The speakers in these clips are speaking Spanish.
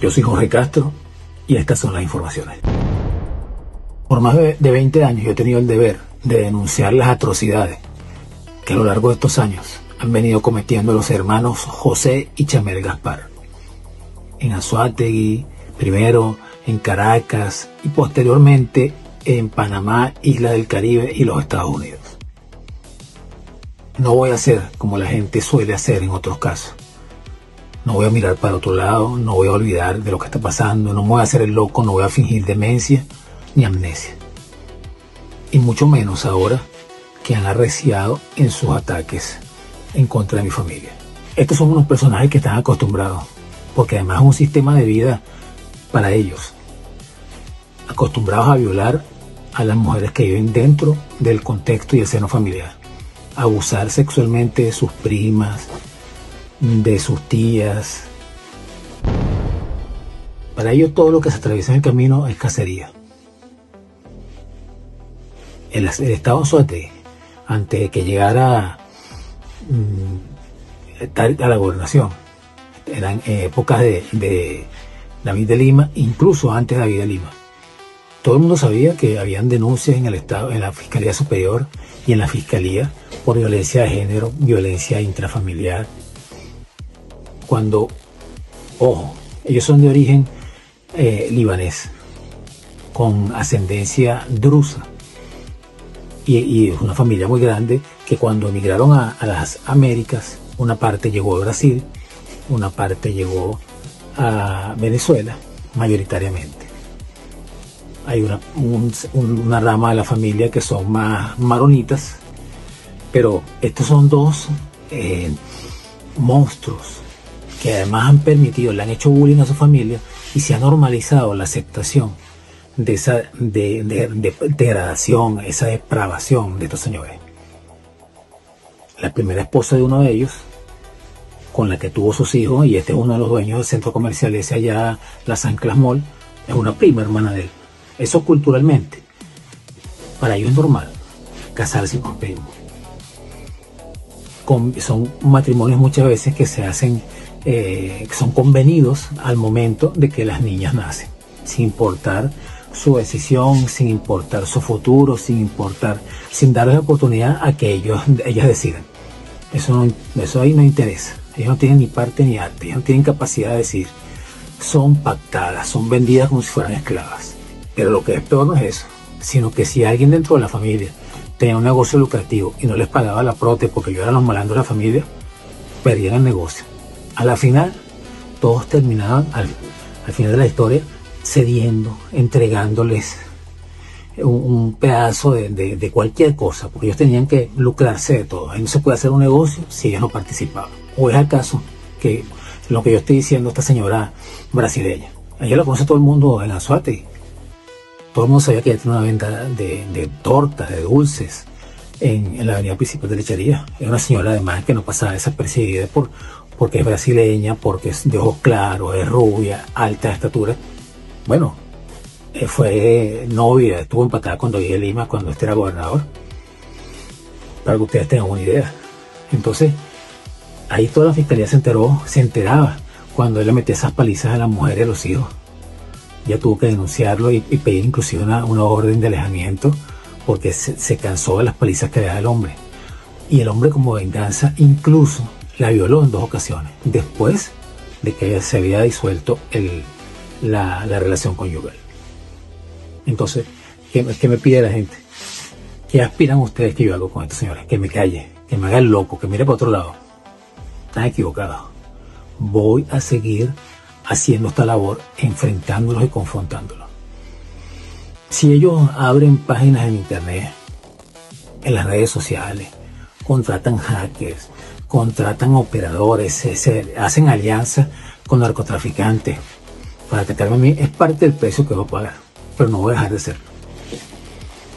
Yo soy Jorge Castro y estas son las informaciones. Por más de 20 años yo he tenido el deber de denunciar las atrocidades que a lo largo de estos años han venido cometiendo los hermanos José y Chamel Gaspar. En Anzoátegui, primero en Caracas y posteriormente en Panamá, Isla del Caribe y los Estados Unidos. No voy a hacer como la gente suele hacer en otros casos. No voy a mirar para otro lado, no voy a olvidar de lo que está pasando, no me voy a hacer el loco, no voy a fingir demencia ni amnesia. Y mucho menos ahora que han arreciado en sus ataques en contra de mi familia. Estos son unos personajes que están acostumbrados, porque además es un sistema de vida para ellos, acostumbrados a violar a las mujeres que viven dentro del contexto y el seno familiar, a abusar sexualmente de sus primas, de sus tías. Para ellos todo lo que se atraviesa en el camino es cacería. El estado de Anzoátegui, antes de que llegara a la gobernación, eran épocas de David de Lima, incluso antes de David de Lima. Todo el mundo sabía que habían denuncias en el Estado, en la Fiscalía Superior y en la Fiscalía por violencia de género, violencia intrafamiliar. Cuando, ojo, ellos son de origen libanés, con ascendencia drusa, y es una familia muy grande que cuando emigraron a las Américas, una parte llegó a Brasil, una parte llegó a Venezuela, mayoritariamente. Hay una rama de la familia que son más maronitas, pero estos son dos monstruos que además han permitido, le han hecho bullying a su familia y se ha normalizado la aceptación de esa degradación, esa depravación de estos señores. La primera esposa de uno de ellos, con la que tuvo sus hijos, y este es uno de los dueños del centro comercial ese allá, Las Anclas Mall, es una prima hermana de él. Eso culturalmente, para ellos es normal, casarse con primos. Son matrimonios muchas veces que se hacen, que son convenidos al momento de que las niñas nacen, sin importar su decisión, sin importar su futuro, sin darles oportunidad a que ellas decidan. Eso ahí no interesa. Ellos no tienen ni parte ni arte, ellos no tienen capacidad de decir. Son pactadas, son vendidas como si fueran esclavas. Pero lo que es peor no es eso, sino que si alguien dentro de la familia tenía un negocio lucrativo y no les pagaba la prote porque yo era los malandros de la familia, perdían el negocio. A la final, todos terminaban, al final de la historia, cediendo, entregándoles un pedazo de cualquier cosa, porque ellos tenían que lucrarse de todo. Ahí no se puede hacer un negocio si ellos no participaban. ¿O es acaso que lo que yo estoy diciendo, esta señora brasileña, ella la conoce todo el mundo en Anzoátegui? Todo el mundo sabía que ella tenía una venta de tortas, de dulces en la avenida principal de Lechería. Era una señora además que no pasaba desapercibida porque es brasileña, porque es de ojos claros, es rubia, alta de estatura. Bueno, fue novia, estuvo empatada con David de Lima cuando este era gobernador, para que ustedes tengan una idea. Entonces, ahí toda la fiscalía se enteraba cuando él le metía esas palizas a las mujeres y a los hijos. Ya tuvo que denunciarlo y pedir inclusive una orden de alejamiento porque se cansó de las palizas que le daba el hombre. Y el hombre, como venganza, incluso la violó en 2 ocasiones, después de que se había disuelto la relación conyugal. Entonces, ¿qué me pide la gente? ¿Qué aspiran ustedes que yo haga con estos señores? Que me calle, que me haga el loco, que mire para otro lado. Están equivocados. Voy a seguir haciendo esta labor, enfrentándolos y confrontándolos. Si ellos abren páginas en internet, en las redes sociales, contratan hackers, contratan operadores, se hacen alianzas con narcotraficantes para atacarme a mí, es parte del precio que voy a pagar, pero no voy a dejar de serlo.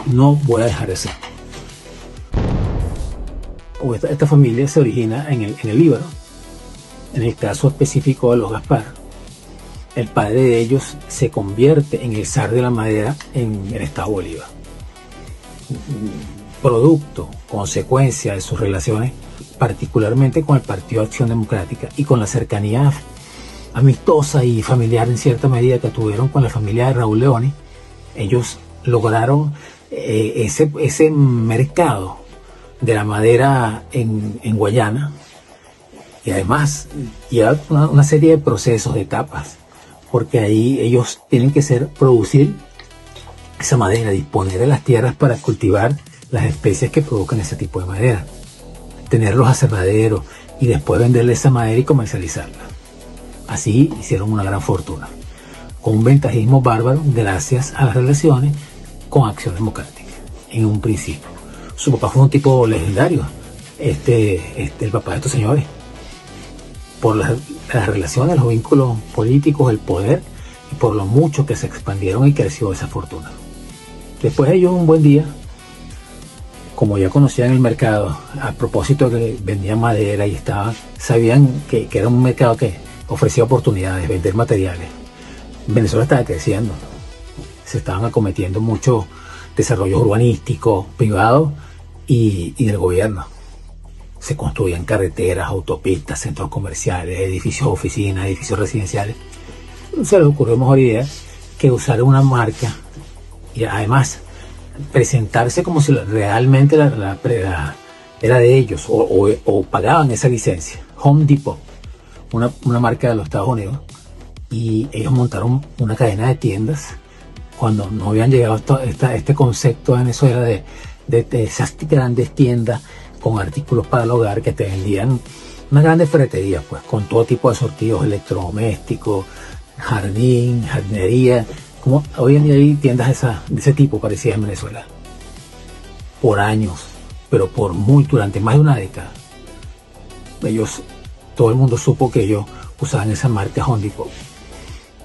No voy a dejar de serlo. Esta familia se origina en el Líbano. En el caso específico de los Gaspar, el padre de ellos se convierte en el zar de la madera en el estado Bolívar. Producto, consecuencia de sus relaciones, particularmente con el Partido de Acción Democrática y con la cercanía amistosa y familiar en cierta medida que tuvieron con la familia de Raúl Leoni, ellos lograron ese mercado de la madera en Guayana, y además lleva una serie de procesos, de etapas, porque ahí ellos tienen que producir esa madera, disponer de las tierras para cultivar las especies que provocan ese tipo de madera, tener los aserraderos y después venderle esa madera y comercializarla. Así hicieron una gran fortuna, con un ventajismo bárbaro gracias a las relaciones con Acción Democrática en un principio. Su papá fue un tipo legendario, el papá de estos señores, por las relaciones, los vínculos políticos, el poder, y por lo mucho que se expandieron y creció esa fortuna. Después ellos un buen día, como ya conocían el mercado, a propósito de que vendían madera y sabían que era un mercado que ofrecía oportunidades, vender materiales. Venezuela estaba creciendo, se estaban acometiendo muchos desarrollos urbanísticos, privados y del gobierno. Se construían carreteras, autopistas, centros comerciales, edificios de oficinas, edificios residenciales. Se les ocurrió mejor idea que usar una marca y además presentarse como si realmente era de ellos o pagaban esa licencia. Home Depot, una marca de los Estados Unidos, y ellos montaron una cadena de tiendas cuando no habían llegado este concepto a Venezuela de esas grandes tiendas con artículos para el hogar que te vendían una grande ferretería, pues, con todo tipo de sortidos electrodomésticos, jardinería, como hoy en día hay tiendas de ese tipo parecidas en Venezuela. Por años, pero durante más de una década, todo el mundo supo que ellos usaban esa marca Home Depot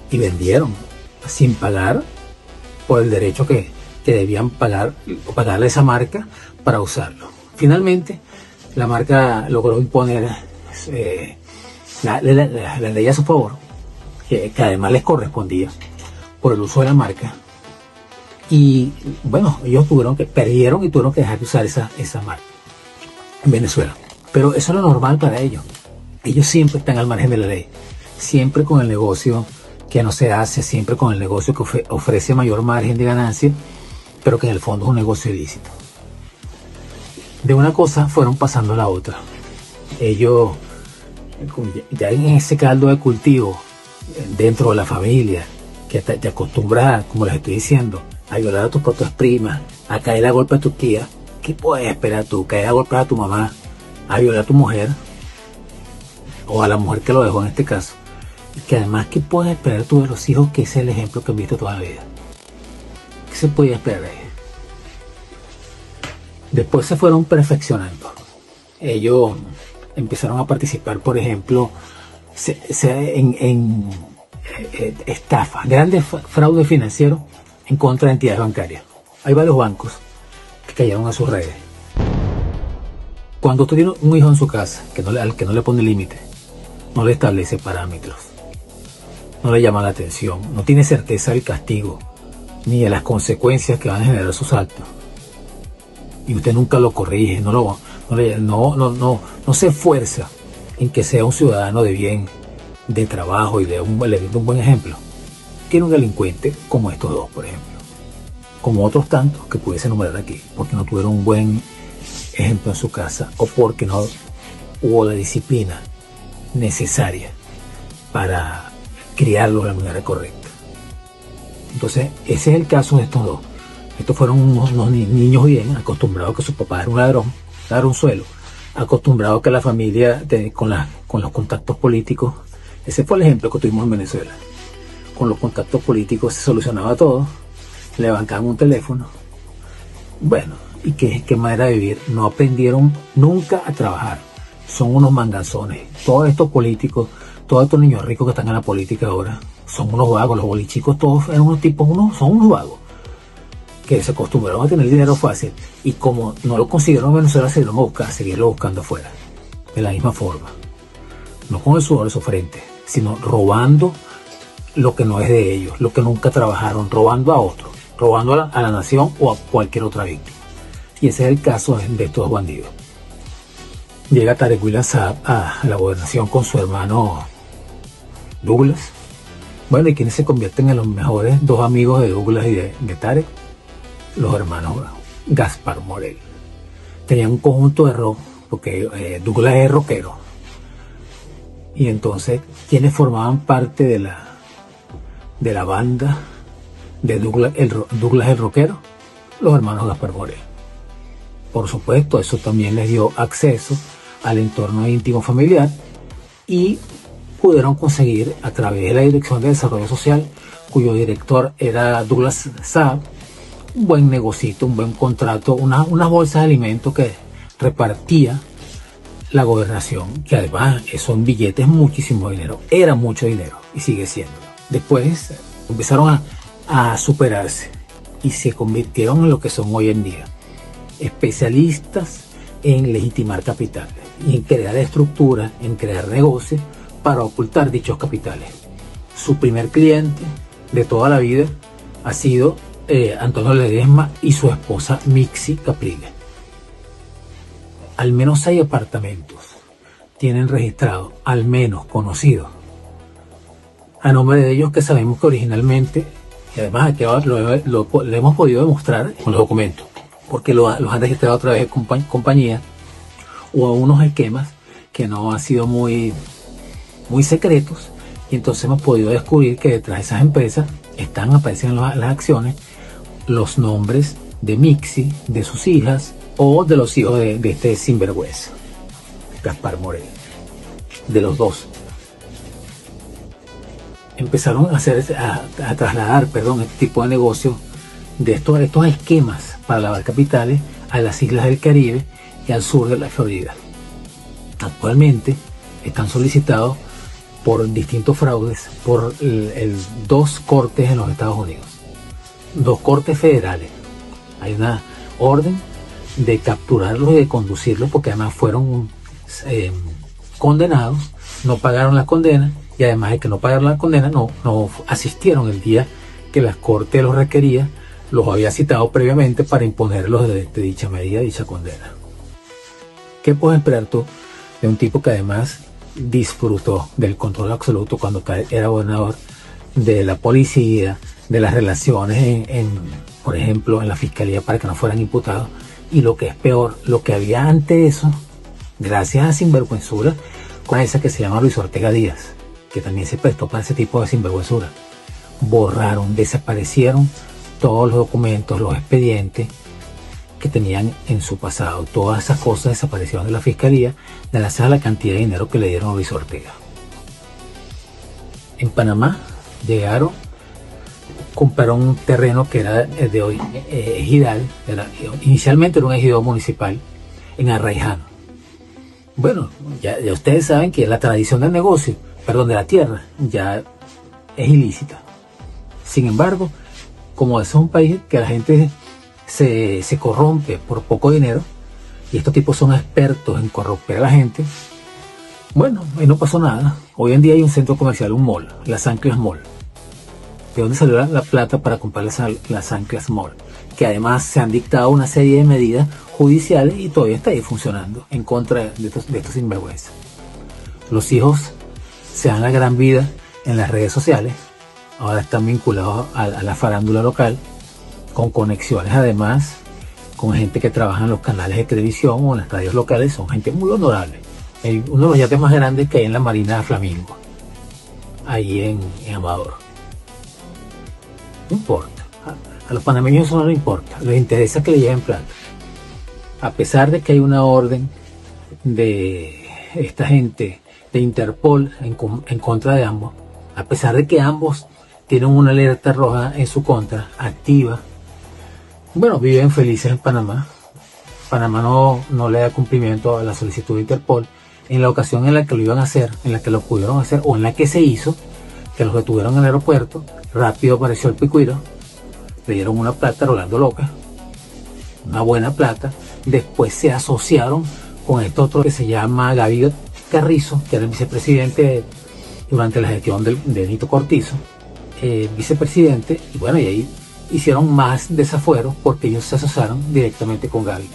y vendieron sin pagar por el derecho que debían pagarle a esa marca para usarlo. Finalmente, la marca logró imponer la ley a su favor, que además les correspondía por el uso de la marca. Y bueno, ellos perdieron y tuvieron que dejar de usar esa marca en Venezuela. Pero eso es lo normal para ellos. Ellos siempre están al margen de la ley, siempre con el negocio que no se hace, siempre con el negocio que ofrece mayor margen de ganancia, pero que en el fondo es un negocio ilícito. De una cosa fueron pasando a la otra. Ellos, ya en ese caldo de cultivo, dentro de la familia, que te acostumbras, como les estoy diciendo, a violar a tus propias primas, a caer a golpe a tus tías. ¿Qué puedes esperar tú? Caer a golpe a tu mamá, a violar a tu mujer, o a la mujer que lo dejó en este caso. Y que además, ¿qué puedes esperar tú de los hijos? Que ese es el ejemplo que han visto toda la vida. ¿Qué se podía esperar de ellos? Después se fueron perfeccionando. Ellos empezaron a participar, por ejemplo, en estafa, grandes fraudes financieros en contra de entidades bancarias. Hay varios bancos que cayeron a sus redes. Cuando usted tiene un hijo en su casa al que no le pone límite, no le establece parámetros, no le llama la atención, no tiene certeza del castigo ni de las consecuencias que van a generar sus actos, y usted nunca lo corrige, no se esfuerza en que sea un ciudadano de bien, de trabajo y le brinda un buen ejemplo, tiene un delincuente como estos dos, por ejemplo, como otros tantos que pudiese enumerar aquí, porque no tuvieron un buen ejemplo en su casa o porque no hubo la disciplina necesaria para criarlos de la manera correcta. Entonces, ese es el caso de estos dos. Estos fueron unos niños bien acostumbrados a que su papá era un ladronzuelo, acostumbrados a que la familia, con los contactos políticos, ese fue el ejemplo que tuvimos en Venezuela. Con los contactos políticos se solucionaba todo, le bancaban un teléfono. Bueno, ¿y qué manera de vivir? No aprendieron nunca a trabajar. Son unos manganzones. Todos estos políticos, todos estos niños ricos que están en la política ahora, son unos vagos. Los bolichicos todos eran unos tipos, son unos vagos que se acostumbraron a tener dinero fácil, y como no lo consiguieron en Venezuela, seguirlo buscando afuera, de la misma forma, no con el sudor de su frente, sino robando lo que no es de ellos, lo que nunca trabajaron, robando a otros, robando a la nación o a cualquier otra víctima. Y ese es el caso de estos bandidos. Llega Tarek William Saab a la gobernación con su hermano Douglas. Bueno, y quienes se convierten en los mejores dos amigos de Douglas y de Tarek, los hermanos Gaspar Morel. Tenían un conjunto de rock, porque Douglas es rockero. Y entonces, quienes formaban parte de la banda de Douglas el rockero, los hermanos Gaspar Morel. Por supuesto, eso también les dio acceso al entorno íntimo familiar y pudieron conseguir, a través de la Dirección de Desarrollo Social, cuyo director era Douglas Saab, un buen negocito, un buen contrato, unas bolsas de alimentos que repartía la gobernación, que además son billetes, muchísimo dinero, era mucho dinero y sigue siendo. Después empezaron a superarse y se convirtieron en lo que son hoy en día, especialistas en legitimar capitales y en crear estructuras, en crear negocios para ocultar dichos capitales. Su primer cliente de toda la vida ha sido Antonio Ledesma y su esposa Mixi Capriles. Al menos 6 apartamentos tienen registrados, al menos conocidos, a nombre de ellos, que sabemos que originalmente, y además aquí lo hemos podido demostrar con los documentos, porque los han registrado a través de compañías o a unos esquemas que no han sido muy secretos, y entonces hemos podido descubrir que detrás de esas empresas aparecen en las acciones los nombres de Mixi, de sus hijas o de los hijos de este sinvergüenza, Gaspar Morel, de los dos. Empezaron a trasladar este tipo de negocio de estos esquemas para lavar capitales a las islas del Caribe y al sur de la Florida. Actualmente están solicitados por distintos fraudes por 2 cortes en los Estados Unidos, 2 cortes federales. Hay una orden de capturarlos y de conducirlos, porque además fueron condenados, no pagaron la condena, y además de que no pagaron la condena, no asistieron el día que la corte los requería, los había citado previamente para imponerlos de dicha medida, dicha condena. ¿Qué puedes esperar tú de un tipo que además disfrutó del control absoluto cuando era gobernador, de la policía, de las relaciones por ejemplo, en la fiscalía para que no fueran imputados? Y lo que es peor, lo que había antes de eso, gracias a sinvergüenzura, con esa que se llama Luis Ortega Díaz, que también se prestó para ese tipo de sinvergüenzura. Borraron, desaparecieron todos los documentos, los expedientes que tenían en su pasado. Todas esas cosas desaparecieron de la fiscalía gracias a la cantidad de dinero que le dieron a Luis Ortega. En Panamá llegaron, compraron un terreno que era de hoy ejidal, inicialmente era un ejido municipal en Arraiján. Bueno, ya ustedes saben que la tradición del negocio, de la tierra, ya es ilícita. Sin embargo, como es un país que la gente se corrompe por poco dinero, y estos tipos son expertos en corromper a la gente, bueno, ahí no pasó nada. Hoy en día hay un centro comercial, un mall, Las Anclas Mall. ¿De dónde salió la plata para comprar las Anclas Mall? Que además se han dictado una serie de medidas judiciales y todavía está ahí funcionando en contra de estos sinvergüenzas. Los hijos se dan la gran vida en las redes sociales, ahora están vinculados a la farándula local, con conexiones además con gente que trabaja en los canales de televisión o en las radios locales. Son gente muy honorable. Uno de los yates más grandes que hay en la Marina Flamingo, ahí en Amador. No importa, a los panameños eso no les importa, les interesa que le lleven plata. A pesar de que hay una orden de esta gente de Interpol en contra de ambos, a pesar de que ambos tienen una alerta roja en su contra, activa, bueno, viven felices en Panamá. Panamá no le da cumplimiento a la solicitud de Interpol. En la ocasión en la que lo iban a hacer, en la que lo pudieron hacer, o en la que se hizo, que los detuvieron en el aeropuerto, rápido apareció el picuiro, le dieron una plata Rolando Loca, una buena plata. Después se asociaron con este otro que se llama Gaby Carrizo, que era el vicepresidente durante la gestión de Nito Cortizo, vicepresidente, y bueno, y ahí hicieron más desafueros porque ellos se asociaron directamente con Gaby.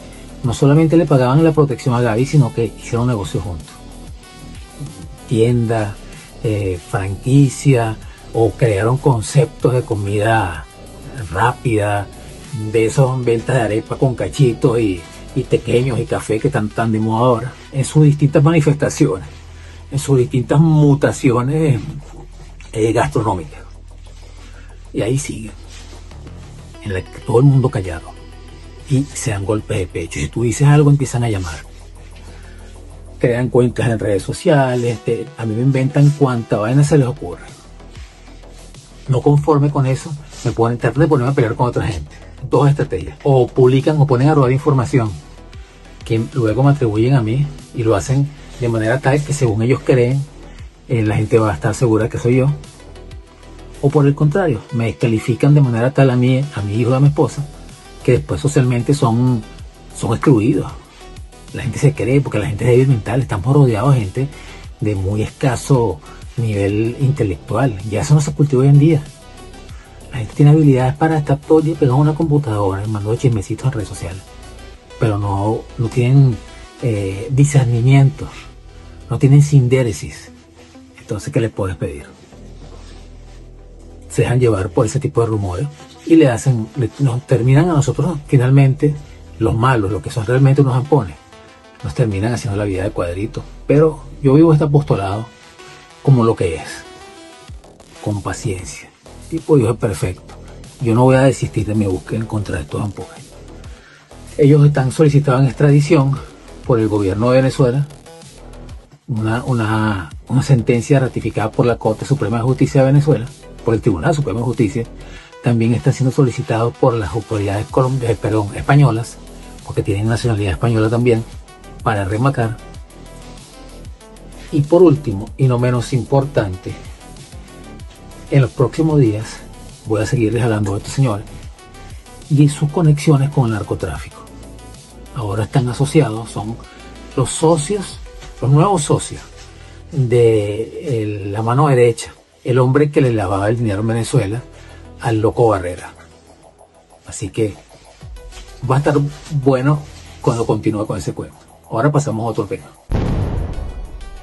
No solamente le pagaban la protección a Gaby, sino que hicieron negocios juntos. Tiendas, franquicia o crearon conceptos de comida rápida, de esos ventas de arepa con cachitos y pequeños y café que están tan de moda ahora, en sus distintas manifestaciones, en sus distintas mutaciones gastronómicas. Y ahí siguen, en la que todo el mundo callado y se dan golpes de pecho. Si tú dices algo, empiezan a llamar, crean cuentas en redes sociales, a mí me inventan cuanta vaina se les ocurre. No conforme con eso, me ponen tratar de ponerme a pelear con otra gente. Dos estrategias: o publican o ponen a robar información que luego me atribuyen a mí y lo hacen de manera tal que según ellos creen la gente va a estar segura que soy yo, o por el contrario, me descalifican de manera tal a mi hijo y a mi esposa que después socialmente son excluidos. La gente se cree, porque la gente es débil mental, estamos rodeados de gente de muy escaso nivel intelectual. Ya eso no se cultiva hoy en día. La gente tiene habilidades para estar todo el día pegado a una computadora, mandando chismecitos en redes sociales, pero no tienen discernimiento, no tienen sindéresis. Entonces, ¿qué les puedes pedir? Se dejan llevar por ese tipo de rumores y nos terminan a nosotros, finalmente, los malos, los que son realmente unos zampones, nos terminan haciendo la vida de cuadrito. Pero yo vivo este apostolado como lo que es, con paciencia. Tipo Dios es perfecto. Yo no voy a desistir de mi búsqueda en contra de estos zampones. Ellos están solicitados en extradición por el gobierno de Venezuela, una sentencia ratificada por la Corte Suprema de Justicia de Venezuela, por el Tribunal Supremo de Justicia. También está siendo solicitado por las autoridades españolas, porque tienen nacionalidad española también, para rematar. Y por último, y no menos importante, en los próximos días voy a seguirles hablando de estos señores y sus conexiones con el narcotráfico. Ahora están asociados, son los socios, los nuevos socios de la mano derecha, el hombre que le lavaba el dinero en Venezuela al Loco Barrera. Así que va a estar bueno cuando continúe con ese cuento. Ahora pasamos a otro tema.